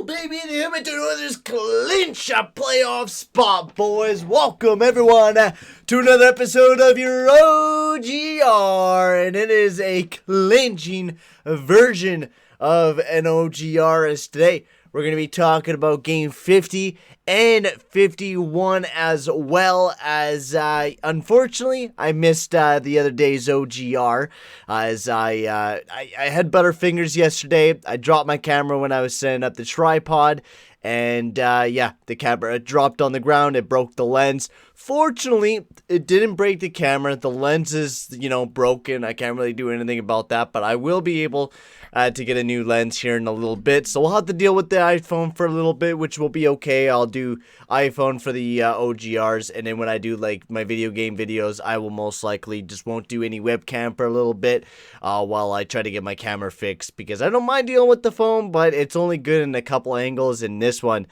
Baby, the Edmonton Oilers clinch a playoff spot, boys. Welcome, everyone, to another episode of your OGR, and it is a clinching version of an OGR. As today, we're going to be talking about Game 50 and 51, as well as, unfortunately, I missed the other day's OGR, as I had butterfingers yesterday. I dropped my camera when I was setting up the tripod, and the camera dropped on the ground. It broke the lens. Fortunately, it didn't break the camera. The lens is, broken. I can't really do anything about that, but I will be able to get a new lens here in a little bit. So we'll have to deal with the iPhone for a little bit, which will be okay. I'll do iPhone for the OGRs, and then when I do like my video game videos, I will most likely just won't do any webcam for a little bit while I try to get my camera fixed, because I don't mind dealing with the phone, but it's only good in a couple angles, and this one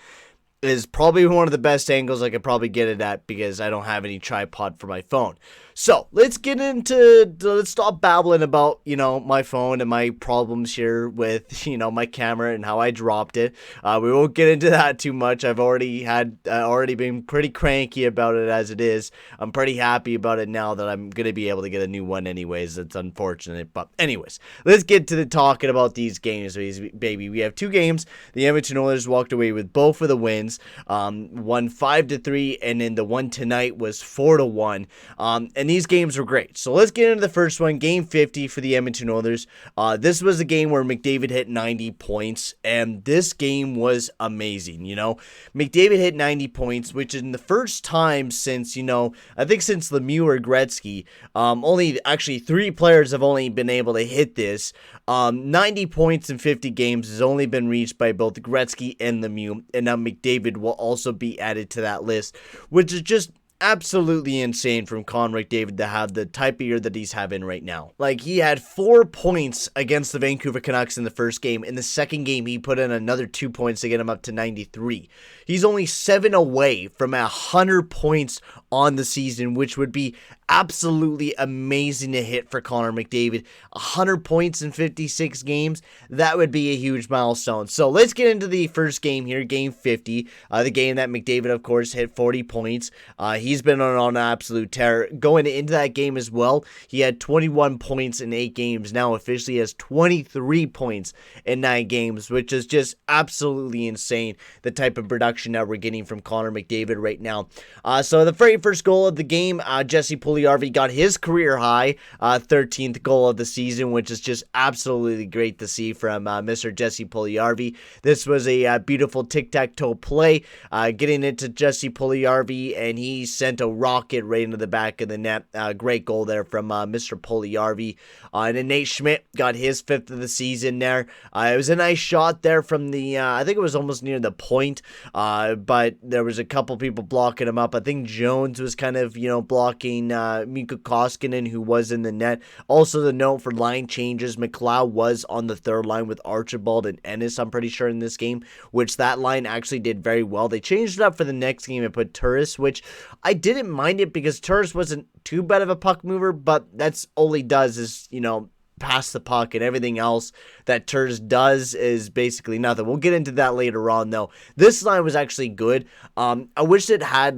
is probably one of the best angles I could probably get it at, because I don't have any tripod for my phone. So let's stop babbling about, my phone and my problems here with, my camera and how I dropped it. We won't get into that too much. I've already been pretty cranky about it as it is. I'm pretty happy about it now that I'm going to be able to get a new one anyways. It's unfortunate. But anyways, let's get to the talking about these games, baby. We have two games. The Edmonton Oilers walked away with both of the wins. Won 5-3, and then the one tonight was 4-1. And these games were great. So let's get into the first one, Game 50 for the Edmonton Oilers. This was a game where McDavid hit 90 points, and this game was amazing. McDavid hit 90 points, which is the first time since, I think since Lemieux or Gretzky. Only actually 3 players have only been able to hit this. 90 points in 50 games has only been reached by both Gretzky and Lemieux, and now McDavid will also be added to that list, which is just absolutely insane from Connor McDavid to have the type of year that he's having right now. Like, he had 4 points against the Vancouver Canucks in the first game. In the second game, he put in another 2 points to get him up to 93. He's only 7 away from 100 points on the season, which would be absolutely amazing to hit for Connor McDavid. 100 points in 56 games, that would be a huge milestone. So let's get into the first game here, Game 50, the game that McDavid, of course, hit 40 points. He's been on an absolute tear. Going into that game as well, he had 21 points in 8 games. Now officially has 23 points in 9 games, which is just absolutely insane, the type of production that we're getting from Connor McDavid right now. So the very first goal of the game, Jesse Puljujarvi got his career high 13th goal of the season, which is just absolutely great to see from Mr. Jesse Puljujarvi. This was a beautiful tic-tac-toe play, getting it to Jesse Puljujarvi, and he sent a rocket right into the back of the net. Great goal there from Mr. Puljujarvi. And then Nate Schmidt got his 5th of the season there. It was a nice shot there from the, I think it was almost near the point, but there was a couple people blocking him up. I think Jones was kind of, blocking Mikko Koskinen, who was in the net. Also, the note for line changes, McLeod was on the third line with Archibald and Ennis, I'm pretty sure, in this game, which that line actually did very well. They changed it up for the next game and put Turris, which I didn't mind it because Turris wasn't too bad of a puck mover, but that's all he does is, pass the puck, and everything else that Turris does is basically nothing. We'll get into that later on, though. This line was actually good. I wish it had,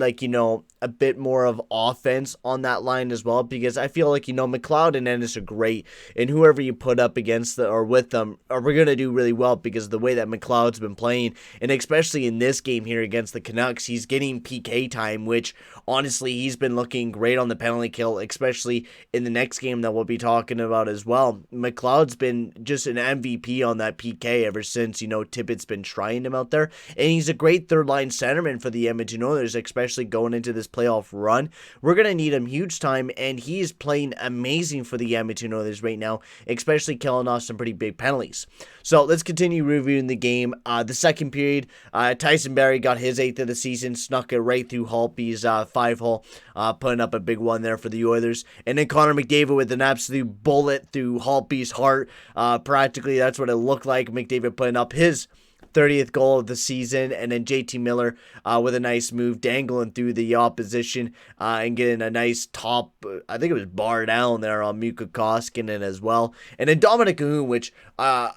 a bit more of offense on that line as well, because I feel like, McLeod and Ennis are great, and whoever you put up against or with them are going to do really well, because of the way that McLeod's been playing, and especially in this game here against the Canucks, he's getting PK time, which honestly, he's been looking great on the penalty kill, especially in the next game that we'll be talking about as well. McLeod's been just an MVP on that PK ever since, Tippett's been trying him out there, and he's a great third line centerman for the Edmonton Oilers, especially going into this playoff run. We're going to need him huge time, and he's playing amazing for the Edmonton Oilers right now, especially killing off some pretty big penalties. So let's continue reviewing the game. The second period, Tyson Barrie got his 8th of the season, snuck it right through Holtby's 5-hole, putting up a big one there for the Oilers. And then Connor McDavid with an absolute bullet through Holtby's heart. Practically, that's what it looked like. McDavid putting up his 30th goal of the season. And then JT Miller with a nice move, dangling through the opposition and getting a nice top, I think it was bar down there on Mikko Koskinen as well. And then Dominic Cahoon, which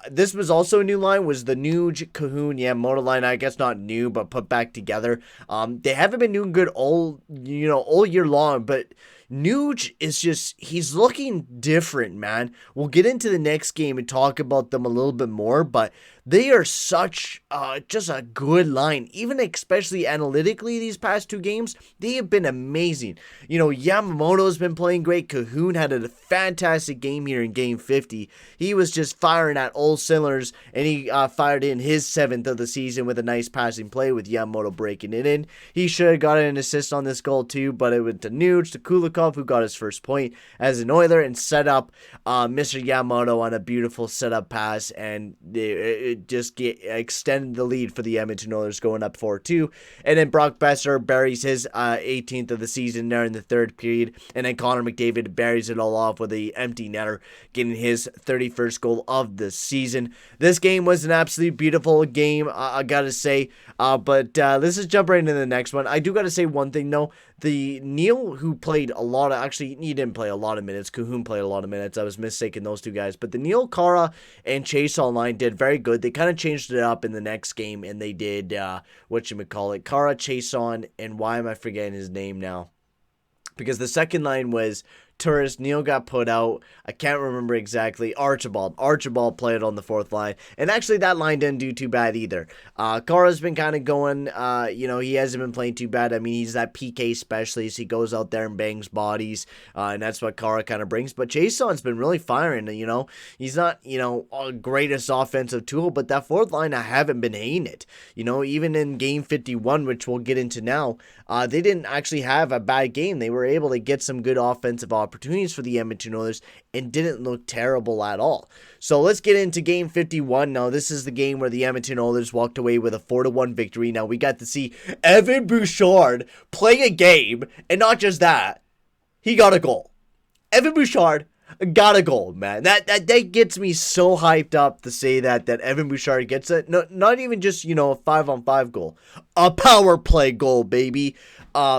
this was also a new line, was the Nuge Cahoon Yamamoto line. I guess not new, but put back together. They haven't been doing good all year long, but Nuge is just, he's looking different, man. We'll get into the next game and talk about them a little bit more, but they are such just a good line. Even especially analytically these past two games, they have been amazing. Yamamoto's been playing great. Cahoon had a fantastic game here in game 50. He was just firing at all cylinders, and he fired in his 7th of the season with a nice passing play with Yamamoto breaking it in. He should have got an assist on this goal too, but it went to Nuge, to Kulikov, who got his first point as an Oiler and set up Mr. Yamamoto on a beautiful setup pass, and it just extended the lead for the Edmonton Oilers, going up 4-2. And then Brock Besser buries his 18th of the season there in the third period, and then Connor McDavid buries it all off with the empty netter, getting his 31st goal of the season. This game was an absolutely beautiful game, I gotta say, but let's just jump right into the next one. I do gotta say one thing though. The Neil, who played a lot of, actually, he didn't play a lot of minutes. Cahoon played a lot of minutes. I was mistaken those two guys. But the Neil, Kara, and Chase online did very good. They kind of changed it up in the next game, and they did, Kara, Chase on, and why am I forgetting his name now? Because the second line was Turris, Neil got put out. I can't remember exactly. Archibald played on the fourth line. And actually, that line didn't do too bad either. Kara's been kind of going, he hasn't been playing too bad. I mean, he's that PK specialist. He goes out there and bangs bodies, and that's what Kara kind of brings. But Jason's been really firing, He's not, a greatest offensive tool, but that fourth line, I haven't been hating it. Even in game 51, which we'll get into now, they didn't actually have a bad game. They were able to get some good offensive opportunities for the Edmonton Oilers and didn't look terrible at all. So let's get into game 51. Now, this is the game where the Edmonton Oilers walked away with a 4-1 victory. Now, we got to see Evan Bouchard play a game, and not just that, he got a goal. Evan Bouchard got a goal, man. That gets me so hyped up to say that Evan Bouchard gets it. No, not even just, a 5-on-5 goal. A power play goal, baby.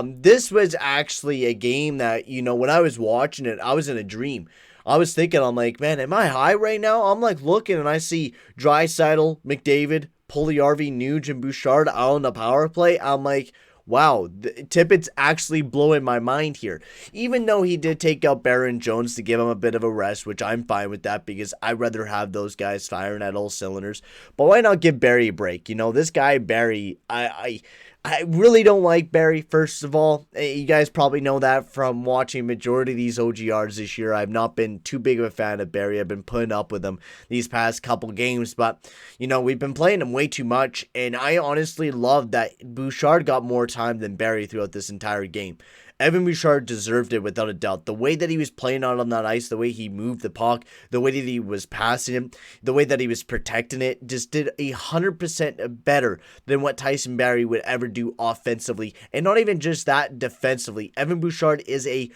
This was actually a game that, when I was watching it, I was in a dream. I was thinking, I'm like, man, am I high right now? I'm like looking and I see Draisaitl, McDavid, Puljujarvi, Nuge, and Bouchard out on the power play. I'm like, wow, Tippett's actually blowing my mind here. Even though he did take out Baron Jones to give him a bit of a rest, which I'm fine with that because I'd rather have those guys firing at all cylinders. But why not give Barry a break? This guy, Barry, I really don't like Barry, first of all. You guys probably know that from watching majority of these OGRs this year. I've not been too big of a fan of Barry. I've been putting up with him these past couple games. But, we've been playing him way too much. And I honestly love that Bouchard got more time than Barry throughout this entire game. Evan Bouchard deserved it without a doubt. The way that he was playing out on that ice, the way he moved the puck, the way that he was passing him, the way that he was protecting it, just did 100% better than what Tyson Barrie would ever do offensively. And not even just that, defensively. Evan Bouchard is a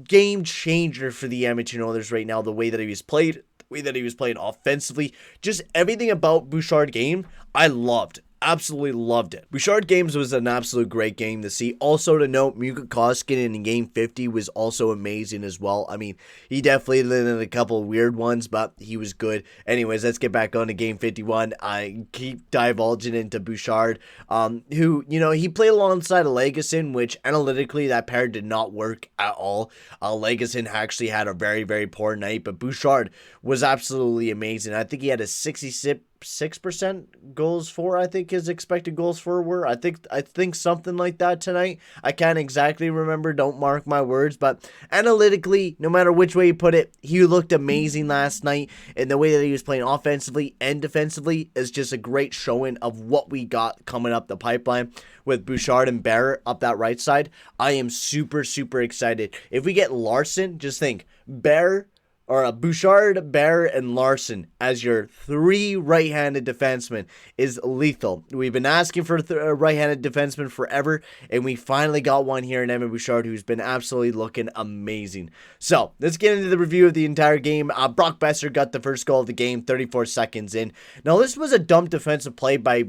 game changer for the Edmonton Oilers right now. The way that he was played, the way that he was playing offensively, just everything about Bouchard game, I loved. Absolutely loved it. Bouchard games was an absolute great game to see. Also to note, Mikko Koskinen in game 50 was also amazing as well. I mean, he definitely landed a couple of weird ones, but he was good. Anyways, let's get back on to game 51. I keep divulging into Bouchard, who, he played alongside a Legason, which analytically that pair did not work at all. Legason actually had a very, very poor night, but Bouchard was absolutely amazing. I think he had a 6% goals for, I think his expected goals for were. I think something like that tonight. I can't exactly remember, don't mark my words, but analytically, no matter which way you put it, he looked amazing last night, and the way that he was playing offensively and defensively is just a great showing of what we got coming up the pipeline with Bouchard and Barrett up that right side. I am super, super excited. If we get Larson, just think, Barrett, Bouchard, Bear, and Larson as your 3 right-handed defensemen is lethal. We've been asking for a right-handed defenseman forever, and we finally got one here in Evan Bouchard, who's been absolutely looking amazing. So let's get into the review of the entire game. Brock Besser got the first goal of the game 34 seconds in. Now, this was a dumb defensive play by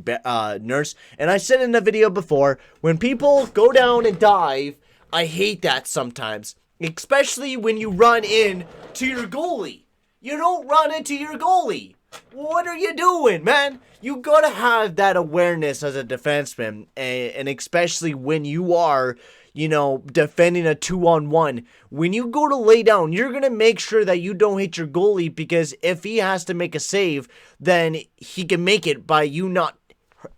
Nurse, and I said in the video before, when people go down and dive, I hate that sometimes. Especially when you run in to your goalie. You don't run into your goalie. What are you doing, man? You gotta have that awareness as a defenseman. And especially when you are, defending a 2-on-1. When you go to lay down, you're gonna make sure that you don't hit your goalie, because if he has to make a save, then he can make it by you not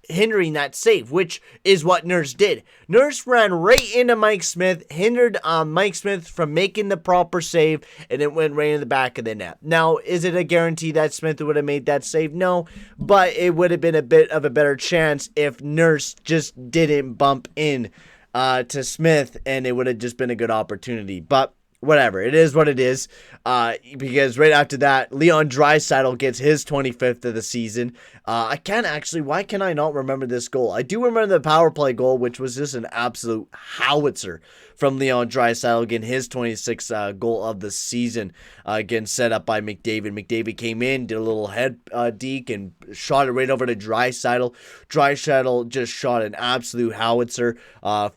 hindering that save, which is what Nurse did. Nurse ran right into Mike Smith, hindered Mike Smith from making the proper save, and it went right in the back of the net. Now, is it a guarantee that Smith would have made that save? No, but it would have been a bit of a better chance if Nurse just didn't bump in to Smith, and it would have just been a good opportunity. But whatever, it is what it is, because right after that, Leon Draisaitl gets his 25th of the season. Why can I not remember this goal? I do remember the power play goal, which was just an absolute howitzer from Leon Draisaitl, getting his 26th goal of the season, getting set up by McDavid. McDavid came in, did a little head deke, and shot it right over to Draisaitl. Draisaitl just shot an absolute howitzer.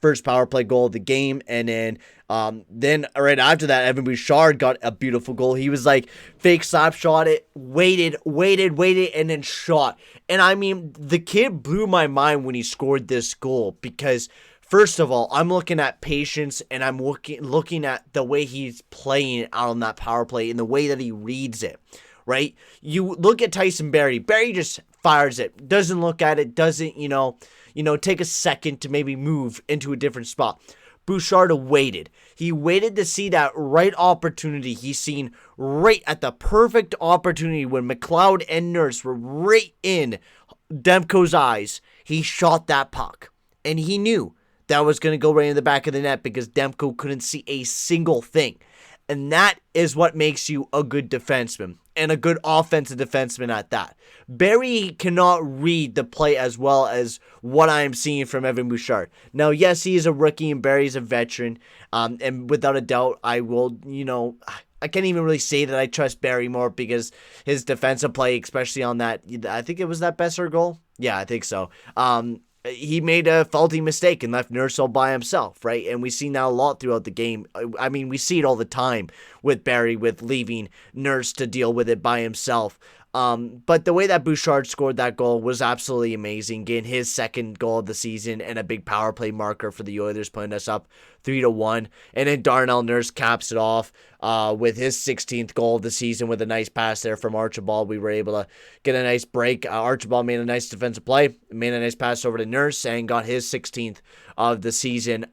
First power play goal of the game, and then right after that, Evan Bouchard got a beautiful goal. He was like fake slap shot it, waited, and then shot. And I mean, the kid blew my mind when he scored this goal, because first of all, I'm looking at patience, and I'm looking at the way he's playing out on that power play and the way that he reads it, right? You look at Tyson Barrie. Barrie just fires it, doesn't look at it, doesn't, take a second to maybe move into a different spot. Bouchard waited. He waited to see that right opportunity. He's seen right at the perfect opportunity when McLeod and Nurse were right in Demko's eyes. He shot that puck, and he knew that was going to go right in the back of the net, because Demko couldn't see a single thing. And that is what makes you a good defenseman, and a good offensive defenseman at that. Barrie cannot read the play as well as what I am seeing from Evan Bouchard. Now, yes, he is a rookie and Barrie's a veteran, and without a doubt, I will, I can't even really say that I trust Barrie more, because his defensive play, especially on that, I think it was that Besser goal? Yeah, I think so. He made a faulty mistake and left Nurse all by himself, right? And we see that a lot throughout the game. I mean, we see it all the time with Barrie, with leaving Nurse to deal with it by himself. But the way that Bouchard scored that goal was absolutely amazing, getting his second goal of the season and a big power play marker for the Oilers, putting us up 3-1. And then Darnell Nurse caps it off with his 16th goal of the season with a nice pass there from Archibald. We were able to get a nice break. Archibald made a nice defensive play, made a nice pass over to Nurse, and got his 16th of the season.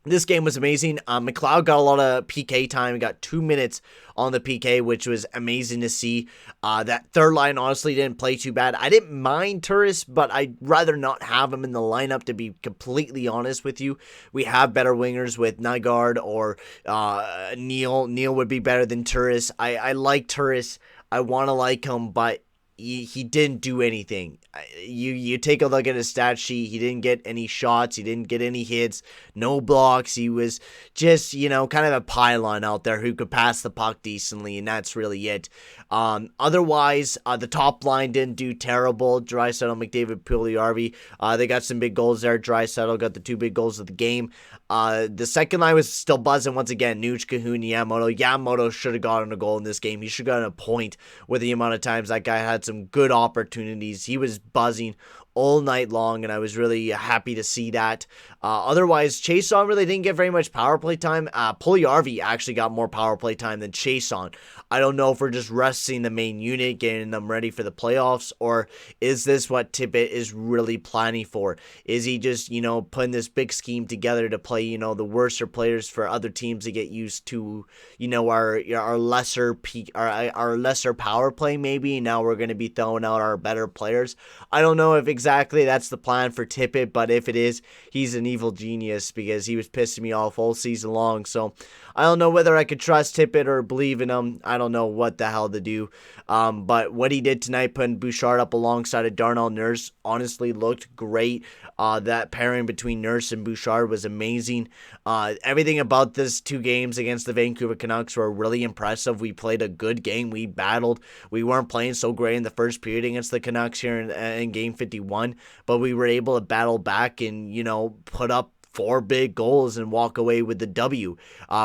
This game was amazing. McLeod got a lot of PK time. He got 2 minutes on the PK, which was amazing to see. That third line honestly didn't play too bad. I didn't mind Turris, but I'd rather not have him in the lineup, to be completely honest with you. We have better wingers with Nygaard or Neal. Neal would be better than Turris. I like Turris. I want to like him, but he didn't do anything. You take a look at his stat sheet. He didn't get any shots. He didn't get any hits. No blocks. He was just, kind of a pylon out there who could pass the puck decently, and that's really it. Otherwise, the top line didn't do terrible. Draisaitl, McDavid, Puljujärvi. They got some big goals there. Draisaitl got the 2 big goals of the game. The second line was still buzzing once again. Nuge, Kahun, Yamamoto. Yamamoto should have gotten a goal in this game. He should have gotten a point with the amount of times that guy had some good opportunities. He was buzzing all night long, and I was really happy to see that. Otherwise, Chason really didn't get very much power play time. Puljujärvi actually got more power play time than Chason. I don't know if we're just resting the main unit, getting them ready for the playoffs, or is this what Tippett is really planning for? Is he just, putting this big scheme together to play, the worser players for other teams to get used to, our lesser peak, our lesser power play maybe, and now we're going to be throwing out our better players? I don't know if exactly that's the plan for Tippett, but if it is, he's an evil genius because he was pissing me off all season long. So I don't know whether I could trust Tippett or believe in him. I don't know what the hell to do. But what he did tonight, putting Bouchard up alongside of Darnell Nurse, honestly looked great. That pairing between Nurse and Bouchard was amazing. Everything about this 2 games against the Vancouver Canucks were really impressive. We played a good game. We battled. We weren't playing so great in the first period against the Canucks here in game 51, but we were able to battle back and, put up 4 big goals and walk away with the W.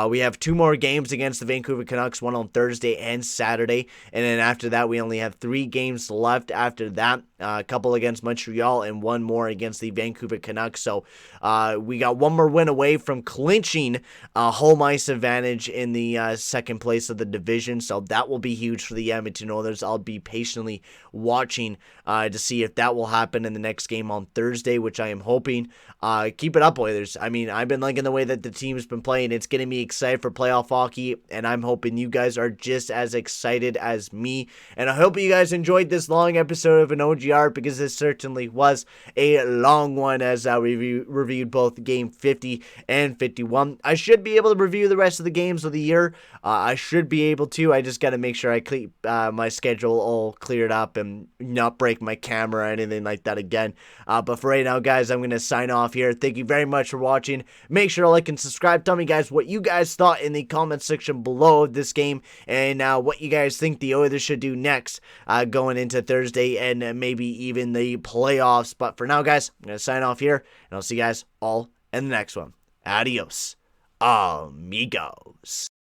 We have 2 more games against the Vancouver Canucks, one on Thursday and Saturday, and then after that we only have 3 games left after that, a couple against Montreal and 1 more against the Vancouver Canucks. So we got 1 more win away from clinching home ice advantage in the second place of the division, so that will be huge for the Edmonton Oilers. I'll be patiently watching to see if that will happen in the next game on Thursday, which I am hoping. Keep it up, Oilers. I mean, I've been liking the way that the team's been playing. It's getting me excited for playoff hockey, and I'm hoping you guys are just as excited as me. And I hope you guys enjoyed this long episode of an OGR, because this certainly was a long one as we reviewed both game 50 and 51. I should be able to review the rest of the games of the year. I should be able to. I just got to make sure I keep my schedule all cleared up and not break my camera or anything like that again. But for right now, guys, I'm going to sign off here. Thank you very much for watching. Make sure to like and subscribe. Tell me, guys, what you guys thought in the comment section below of this game, and what you guys think the Oilers should do next going into Thursday and maybe even the playoffs. But for now, guys, I'm going to sign off here, and I'll see you guys all in the next one. Adios, amigos.